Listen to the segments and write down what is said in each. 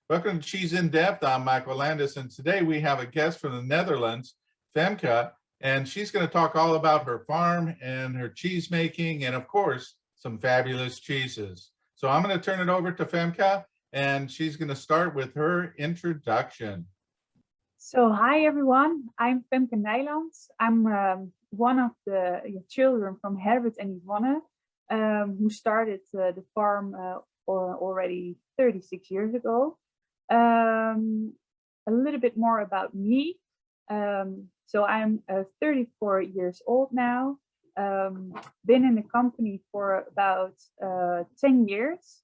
Welcome to Cheese in Depth. I'm Michael Landis, and today we have a guest from the Netherlands, Femke, and she's going to talk all about her farm and her cheese making, and of course, some fabulous cheeses. So I'm going to turn it over to Femke, and she's going to start with her introduction. So hi everyone, I'm Femke Nijland. I'm one of the children from Herbert and Yvonne, who started the farm already 36 years ago. A little bit more about me. So I'm 34 years old now. Been in the company for about 10 years.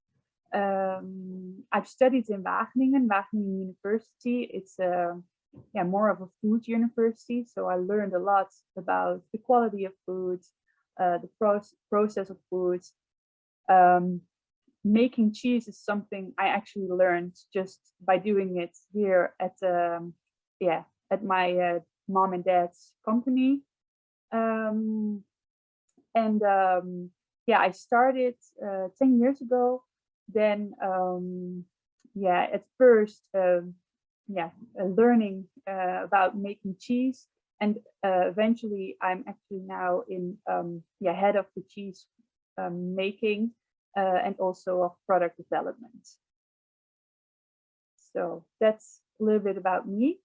I've studied in Wageningen University. It's more of a food university. So I learned a lot about the quality of foods, the process of foods. Making cheese is something I actually learned just by doing it here at my mom and dad's company. I started 10 years ago. Then at first learning about making cheese, and eventually I'm actually now in head of the cheese making and also of product development. So that's a little bit about me.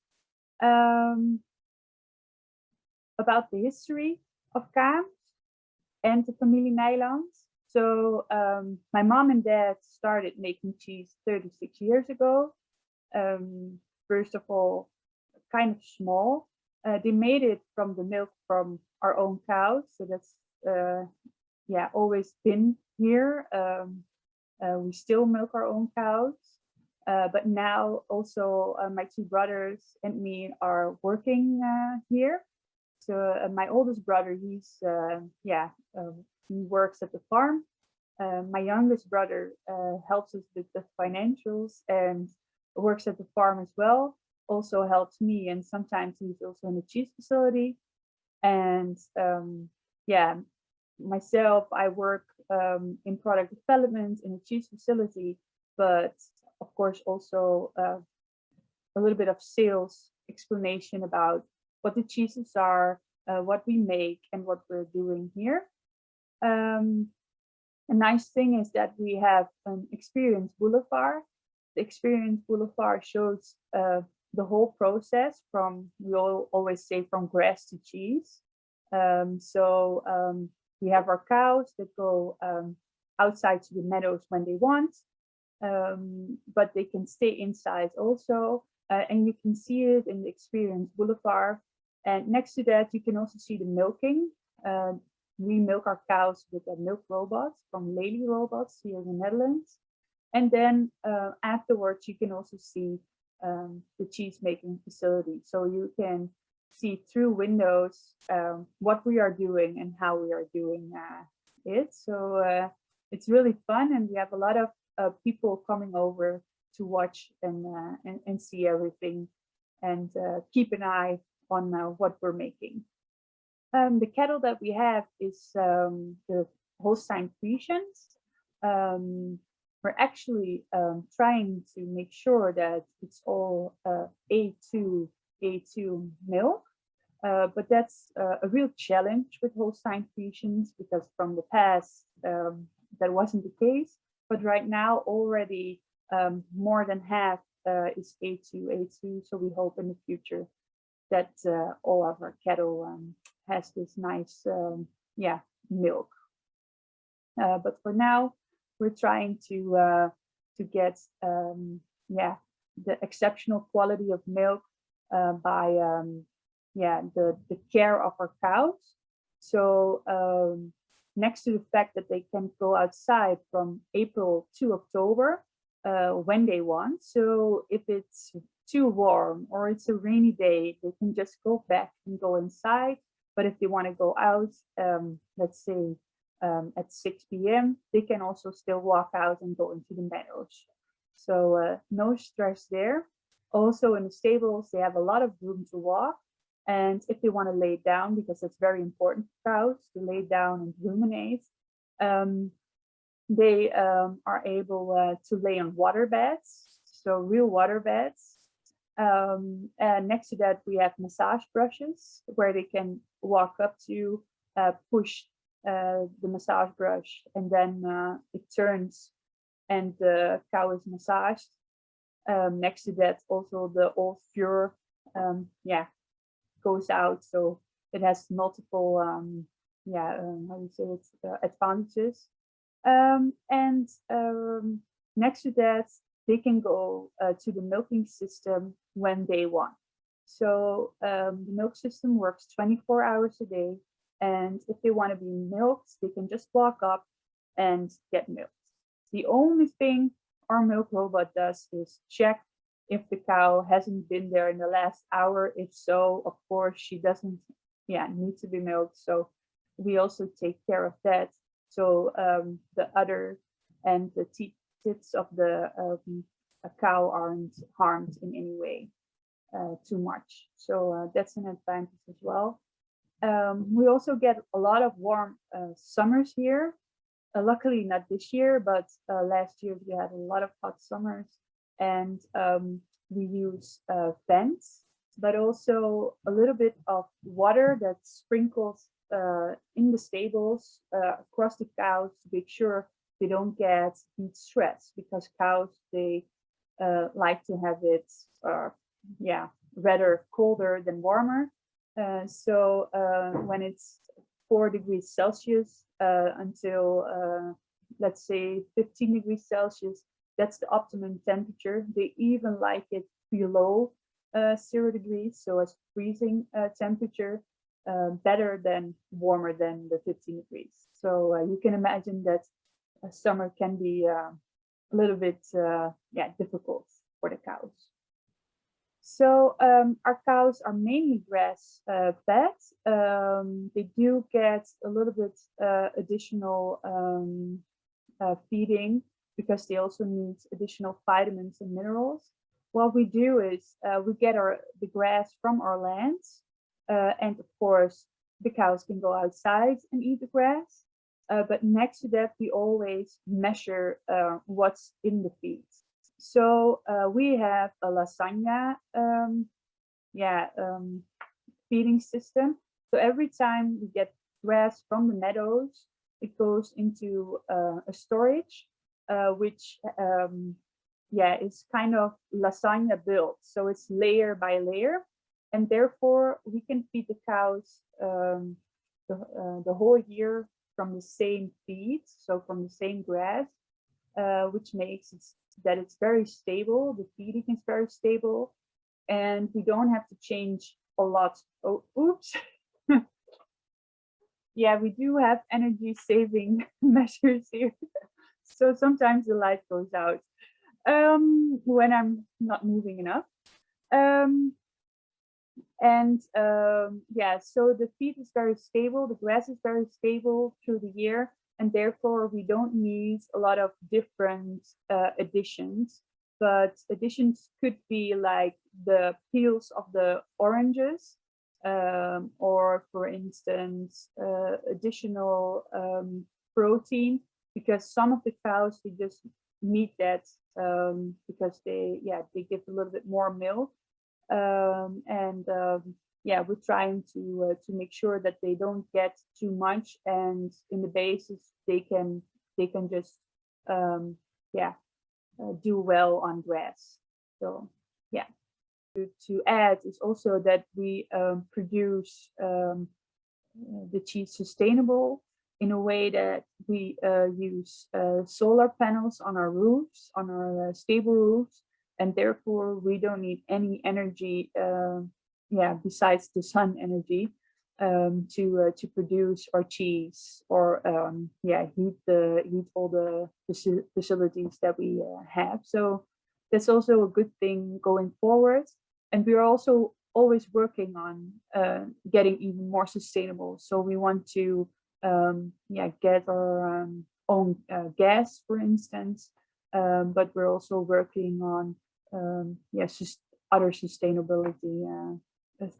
About the history of Kaamps and the Familie Nijland. So my mom and dad started making cheese 36 years ago. First of all, kind of small. They made it from the milk from our own cows. So that's always been here. We still milk our own cows. But now also my two brothers and me are working here. So my oldest brother, he works at the farm. My youngest brother helps us with the financials and works at the farm as well. Also helps me, and sometimes he's also in the cheese facility. And myself, I work in product development in a cheese facility, but of course also a little bit of sales explanation about what the cheeses are, what we make, and what we're doing here. A nice thing is that we have an experience boulevard. The experience boulevard shows the whole process from, we always say, from grass to cheese. We have our cows that go outside to the meadows when they want, but they can stay inside also. And you can see it in the experience boulevard. And next to that, you can also see the milking. We milk our cows with a milk robot from Lely Robots here in the Netherlands. And then afterwards, you can also see the cheese making facility. So you can see through windows what we are doing and how we are doing it. So it's really fun, and we have a lot of people coming over to watch and see everything, and keep an eye on what we're making. The cattle that we have is the Holstein Friesians. We're actually trying to make sure that it's all A2 milk, but that's a real challenge with Holstein Friesians, because from the past that wasn't the case. But right now already more than half is A2. So we hope in the future that all of our cattle has this nice milk. But for now, we're trying to get the exceptional quality of milk by the care of our cows. So next to the fact that they can go outside from April to October when they want. So if it's too warm or it's a rainy day, they can just go back and go inside. But if they want to go out, let's say at 6 p.m., they can also still walk out and go into the meadows. So no stress there. Also in the stables, they have a lot of room to walk. And if they want to lay down, because it's very important for cows to lay down and ruminate, they are able to lay on water beds. so real water beds. And next to that, we have massage brushes where they can walk up to, push the massage brush, and then it turns and the cow is massaged. Next to that, also the old fur, goes out, so it has multiple, how do you say it, advantages. And next to that, they can go to the milking system when they want. So the milk system works 24 hours a day. And if they want to be milked, they can just walk up and get milked. The only thing our milk robot does is check if the cow hasn't been there in the last hour. If so, of course, she doesn't need to be milked. So we also take care of that. So the udder and the tits of the cow aren't harmed in any way too much. So that's an advantage as well. We also get a lot of warm summers here. Luckily not this year, but last year we had a lot of hot summers, and we use vents, but also a little bit of water that sprinkles in the stables across the cows to make sure they don't get heat stress, because cows, they like to have it rather colder than warmer. So when it's 4 degrees Celsius until let's say 15 degrees Celsius, that's the optimum temperature. They even like it below 0 degrees, so as freezing temperature, better than warmer than the 15 degrees. So you can imagine that summer can be a little bit difficult for the cows. So our cows are mainly grass fed. They do get a little bit additional feeding, because they also need additional vitamins and minerals. What we do is we get the grass from our lands, and of course the cows can go outside and eat the grass. But next to that, we always measure what's in the feed. So we have a lasagna feeding system. So every time we get grass from the meadows, it goes into a storage, which is kind of lasagna built. So it's layer by layer, and therefore we can feed the cows the whole year from the same feed, so from the same grass, which makes it that it's very stable. The feeding is very stable, and we don't have to change a lot. Oh, oops. Yeah, we do have energy saving measures here. So sometimes the light goes out when I'm not moving enough. So the feed is very stable. The grass is very stable through the year, and therefore we don't need a lot of different additions. But additions could be like the peels of the oranges, or for instance, additional protein, because some of the cows, they just need that because they give a little bit more milk. We're trying to make sure that they don't get too much, and in the basis they can just do well on grass. So to add is also that we produce the cheese sustainable in a way that we use solar panels on our roofs, on our stable roofs, and therefore we don't need any energy besides the sun energy to produce our cheese or heat all the facilities that we have. So that's also a good thing going forward. And we're also always working on getting even more sustainable. So we want to get our own gas, for instance, but we're also working on other sustainability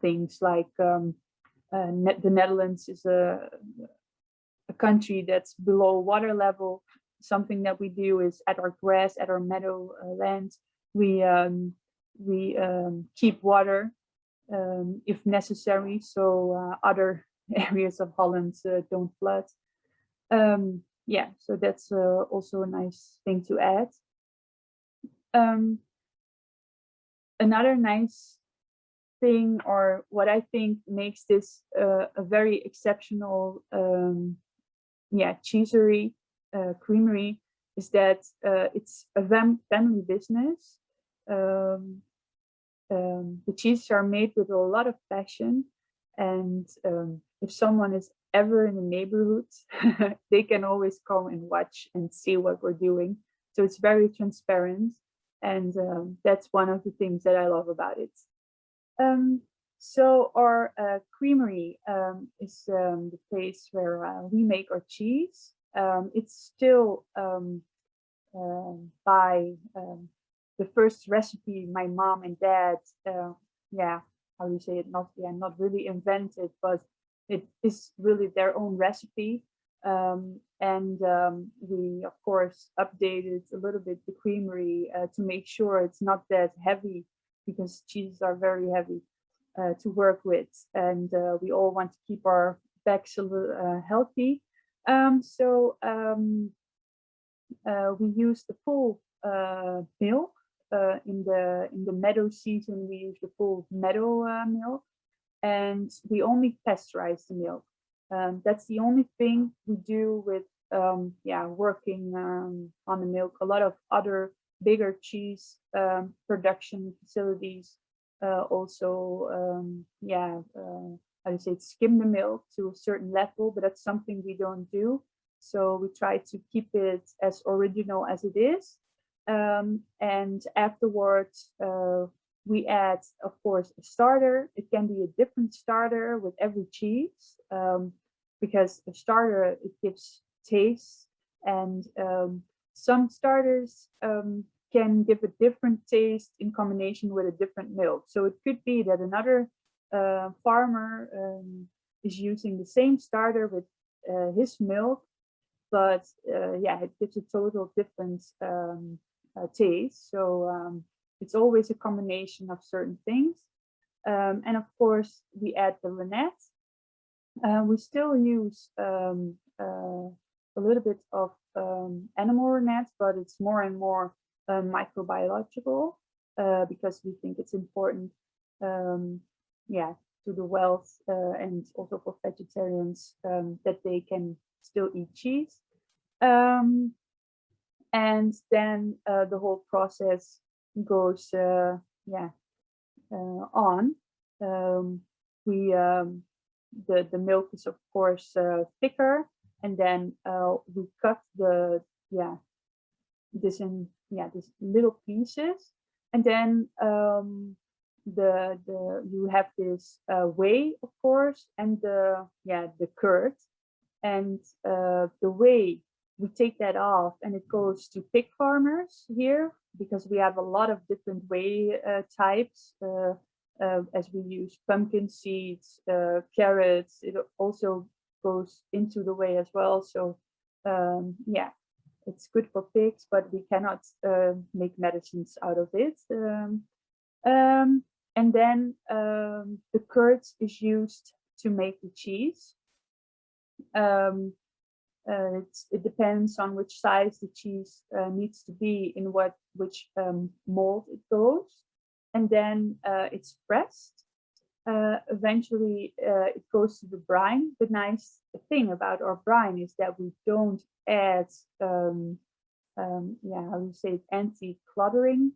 things, like the Netherlands is a country that's below water level. Something that we do is at our meadow lands, We keep water if necessary, so other areas of Holland don't flood. Yeah, so that's also a nice thing to add. Another nice thing, or what I think makes this a very exceptional cheesery, creamery, is that it's a family business. The cheeses are made with a lot of passion, and if someone is ever in the neighborhood, they can always come and watch and see what we're doing. So it's very transparent, and that's one of the things that I love about it. So our creamery is the place where we make our cheese. It's still by the first recipe my mom and dad, how do you say it? Not really invented, but it is really their own recipe. We of course updated a little bit the creamery to make sure it's not that heavy, because cheeses are very heavy to work with, and we all want to keep our backs a little healthy. We use the full milk. In the meadow season, we use the full meadow milk, and we only pasteurize the milk. That's the only thing we do with working on the milk. A lot of other bigger cheese production facilities also how to say it, skim the milk to a certain level, but that's something we don't do. So we try to keep it as original as it is. And afterwards, we add, of course, a starter. It can be a different starter with every cheese, because a starter, it gives taste, and some starters can give a different taste in combination with a different milk. So it could be that another farmer is using the same starter with his milk, but it gives a total different taste. So it's always a combination of certain things. And of course, we add the rennet. We still use a little bit of animal rennet, but it's more and more microbiological, because we think it's important to the wealth and also for vegetarians that they can still eat cheese. And then the whole process goes on. The milk is of course thicker, and then we cut this in these little pieces, and then you have this whey, of course, and the curd, and the whey, we take that off, and it goes to pig farmers here, because we have a lot of different whey types, as we use pumpkin seeds, carrots. It also goes into the whey as well. So it's good for pigs, but we cannot make medicines out of it. And then the curd is used to make the cheese. It depends on which size the cheese needs to be, in which mold it goes, and then it's pressed. Eventually, it goes to the brine. The nice thing about our brine is that we don't add, anti-cluttering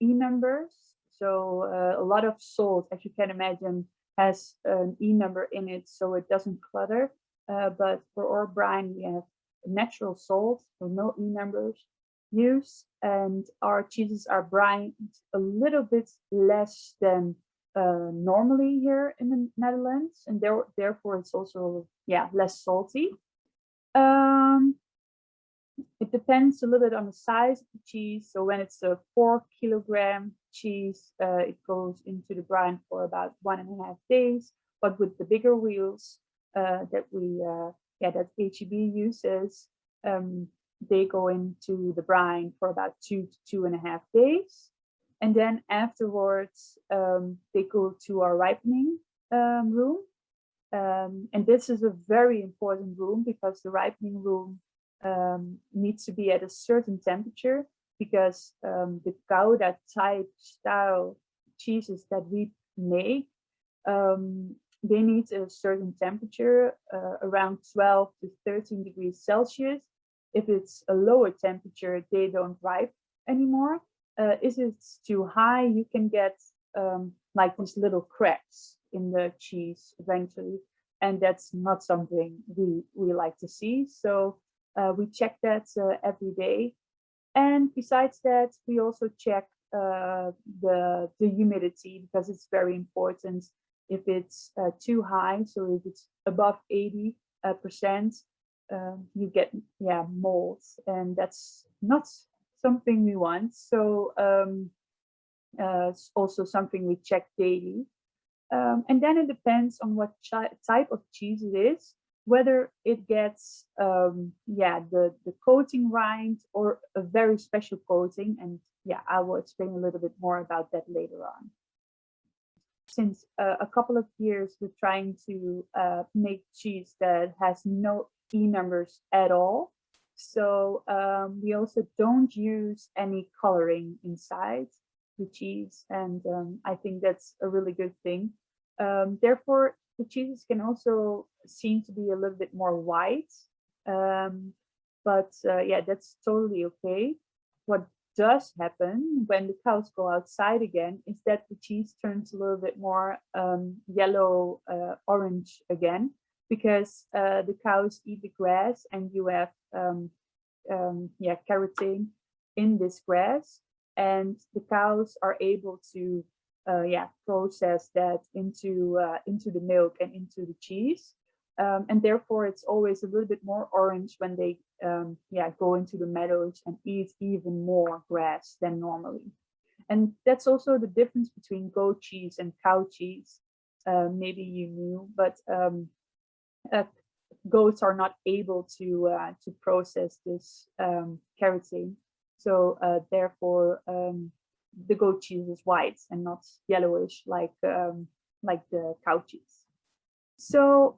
e-numbers. So a lot of salt, as you can imagine, has an e-number in it, so it doesn't clutter. But for our brine, we have natural salt, so no e-numbers used, and our cheeses are brined a little bit less than normally here in the Netherlands, and therefore it's also less salty. It depends a little bit on the size of the cheese. So when it's a 4-kilogram cheese, it goes into the brine for about 1.5 days. But with the bigger wheels that HEB uses, they go into the brine for about 2 to 2.5 days. And then afterwards, they go to our ripening room. And this is a very important room because the ripening room needs to be at a certain temperature, because the Gouda type style cheeses that we make, they need a certain temperature, around 12 to 13 degrees Celsius. If it's a lower temperature, they don't ripe anymore. If it's too high, you can get like these little cracks in the cheese eventually, and that's not something we like to see. So we check that every day. And besides that, we also check the humidity, because it's very important. If it's too high, so if it's above 80%, you get molds, and that's not something we want. So it's also something we check daily. And then it depends on what type of cheese it is, whether it gets the coating rind or a very special coating. And I will explain a little bit more about that later on. Since a couple of years, we're trying to make cheese that has no E numbers at all. So we also don't use any coloring inside the cheese, and I think that's a really good thing. Therefore, the cheeses can also seem to be a little bit more white, but that's totally okay. What does happen when the cows go outside again is that the cheese turns a little bit more yellow, orange again, because the cows eat the grass, and you have keratin in this grass, and the cows are able to process that into the milk and into the cheese, and therefore it's always a little bit more orange when they go into the meadows and eat even more grass than normally. And that's also the difference between goat cheese and cow cheese. Maybe you knew, but goats are not able to process this keratin, so therefore the goat cheese is white and not yellowish like the cow cheese. So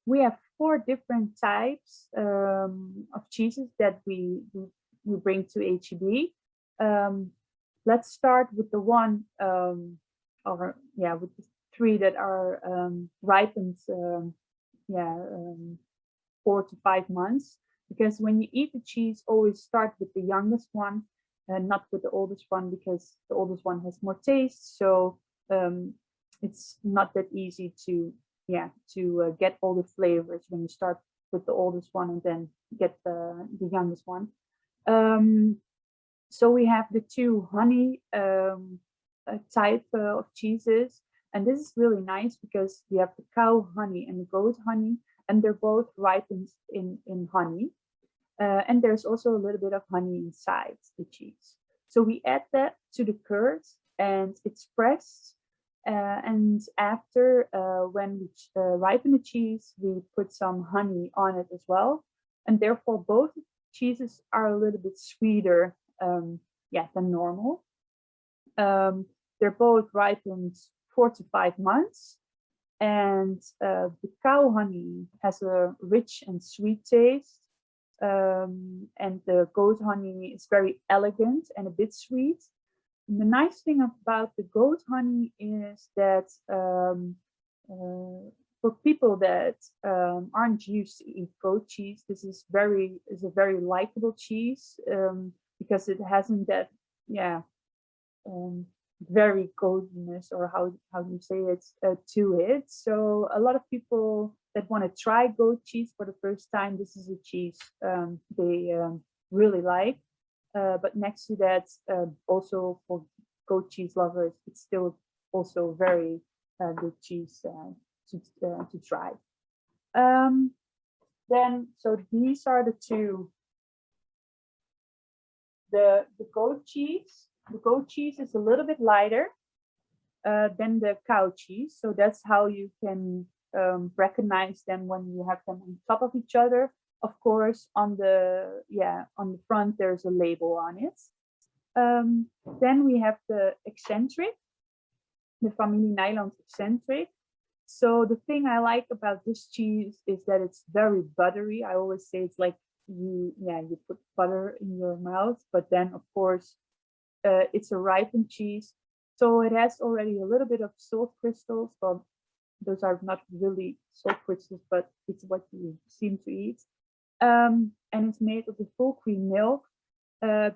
we have 4 different types of cheeses that we bring to HEB. Let's start with the one, with the 3 that are ripened 4 to 5 months, because when you eat the cheese, always start with the youngest one and not with the oldest one, because the oldest one has more taste. So it's not that easy to get all the flavors when you start with the oldest one and then get the youngest one. So we have the 2 honey type of cheeses, and this is really nice because we have the cow honey and the goat honey, and they're both ripened in honey. And there's also a little bit of honey inside the cheese. So we add that to the curd, and it's pressed. And after, when we ripen the cheese, we put some honey on it as well. And therefore, both cheeses are a little bit sweeter than normal. They're both ripened 4 to 5 months. And the cow honey has a rich and sweet taste. And the goat honey is very elegant and a bit sweet. And the nice thing about the goat honey is that for people that aren't used to eat goat cheese, this is a very likable cheese, because it hasn't that very goatiness, or how you say it, to it. So a lot of people that want to try goat cheese for the first time, this is a cheese they really like. But next to that, also for goat cheese lovers, it's still also very good cheese to try. Then, so these are the 2. The goat cheese. The goat cheese is a little bit lighter than the cow cheese, so that's how you can recognize them when you have them on top of each other. Of course, on the front there's a label on it. Then we have the Excentrique, the Familie Nijland Excentrique. So the thing I like about this cheese is that it's very buttery. I always say it's like you put butter in your mouth, but then of course it's a ripened cheese. So it has already a little bit of salt crystals. Well, those are not really salt crystals, but it's what you seem to eat. And it's made with the full cream milk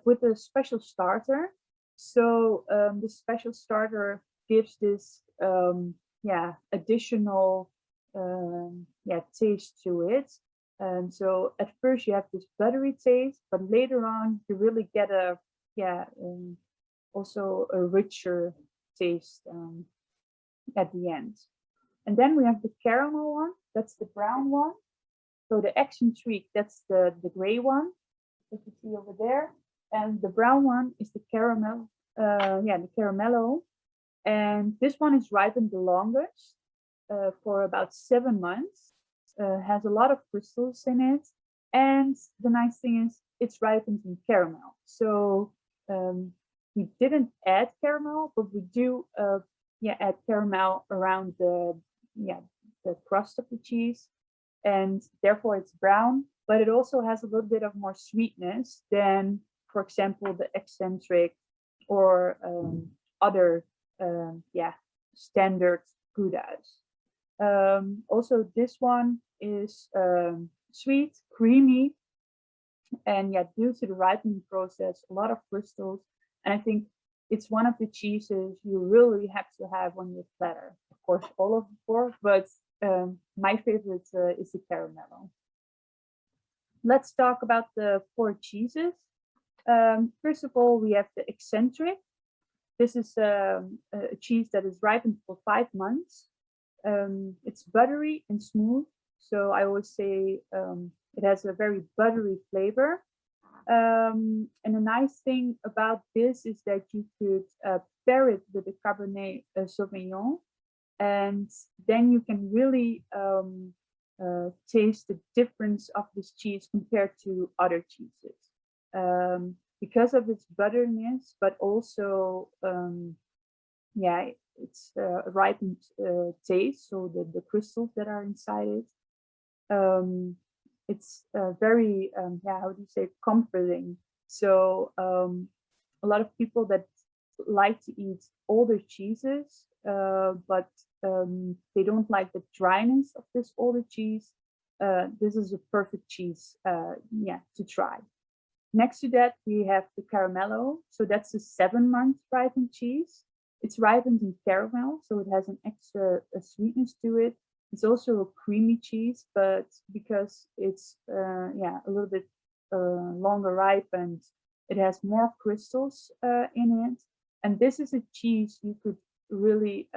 with a special starter. So the special starter gives this additional taste to it. And so at first you have this buttery taste, but later on you really get also a richer taste at the end. And then we have the caramel one, that's the brown one. So the Excentrique, that's the gray one that you see over there. And the brown one is the caramel, the Caramello. And this one is ripened the longest for about 7 months. Has a lot of crystals in it. And the nice thing is it's ripened in caramel. So we didn't add caramel, but we do add caramel around the crust of the cheese. And therefore it's brown, but it also has a little bit of more sweetness than, for example, the Excentrique or other standard goudas. Also this one is sweet, creamy, and due to the ripening process, a lot of crystals. And I think it's one of the cheeses you really have to have on your platter. Of course, all of the four, but my favorite is the Caramello. Let's talk about the 4 cheeses. First of all, we have the Excentrique. This is a cheese that is ripened for 5 months. It's buttery and smooth. So I always say it has a very buttery flavor. And the nice thing about this is that you could pair it with the Cabernet Sauvignon. And then you can really taste the difference of this cheese compared to other cheeses. Because of its butteriness, but also, it's a ripened taste, so the crystals that are inside it. It's very, how do you say, comforting. So a lot of people that like to eat older cheeses, but they don't like the dryness of this older cheese, this is a perfect cheese to try. Next to that, we have the Caramello. So that's a 7-month ripened cheese. It's ripened in caramel, so it has an extra sweetness to it. It's also a creamy cheese, but because it's a little bit longer ripened, it has more crystals in it. And this is a cheese you could really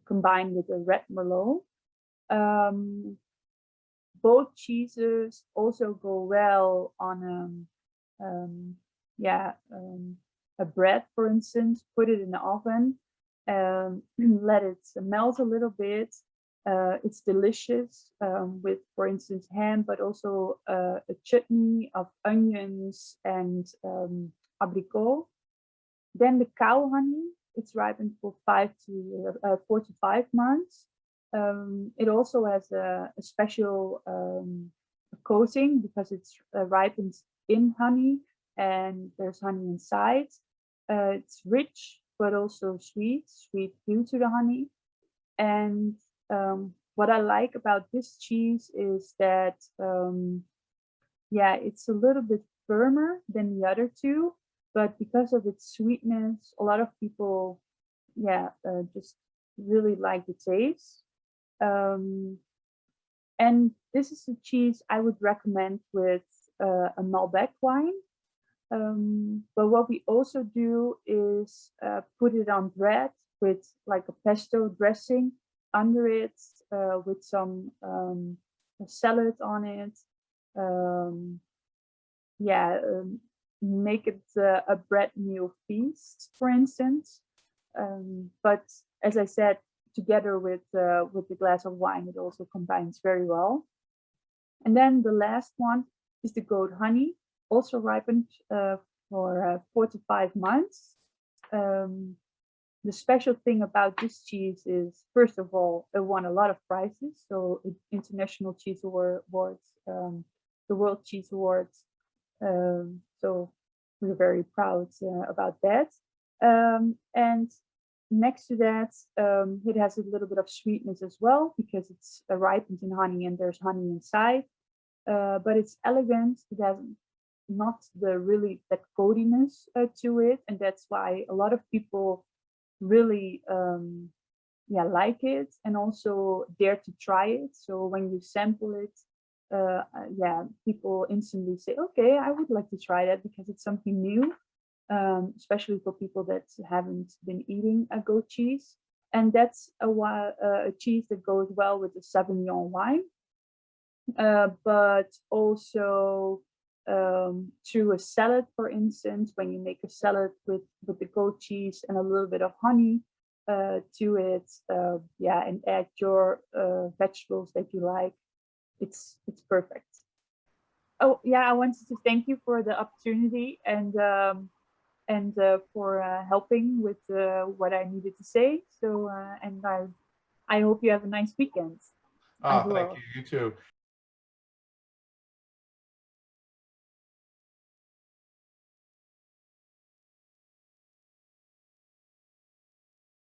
combine with a red Merlot. Both cheeses also go well on a bread, for instance. Put it in the oven, let it melt a little bit. It's delicious with, for instance, ham, but also a chutney of onions and abricot. Then the cow honey, it's ripened for 4 to 5 months. It also has a special coating because it's ripened in honey and there's honey inside. It's rich, but also sweet due to the honey. And what I like about this cheese is that, it's a little bit firmer than the other two, but because of its sweetness, a lot of people, just really like the taste. And this is a cheese I would recommend with a Malbec wine. But what we also do is put it on bread with like a pesto dressing under it, with some salad on it. Make it a bread meal feast, for instance. But as I said, together with the glass of wine, it also combines very well. And then the last one is the goat honey, also ripened for 4 to 5 months. The special thing about this cheese is, first of all, it won a lot of prizes. So International Cheese Awards, the World Cheese Awards. So we're very proud about that. And next to that, it has a little bit of sweetness as well, because it's ripened in honey and there's honey inside. But it's elegant. It has not that coatiness to it, and that's why a lot of people really like it and also dare to try it. So when you sample it, people instantly say, okay, I would like to try that because it's something new, especially for people that haven't been eating a goat cheese. And that's a cheese that goes well with the Sauvignon wine, but also through a salad, for instance, when you make a salad with the goat cheese and a little bit of honey to it, and add your vegetables that you like, it's perfect. Oh yeah, I wanted to thank you for the opportunity and for helping with what I needed to say. So and I hope you have a nice weekend. Oh, thank you. You too.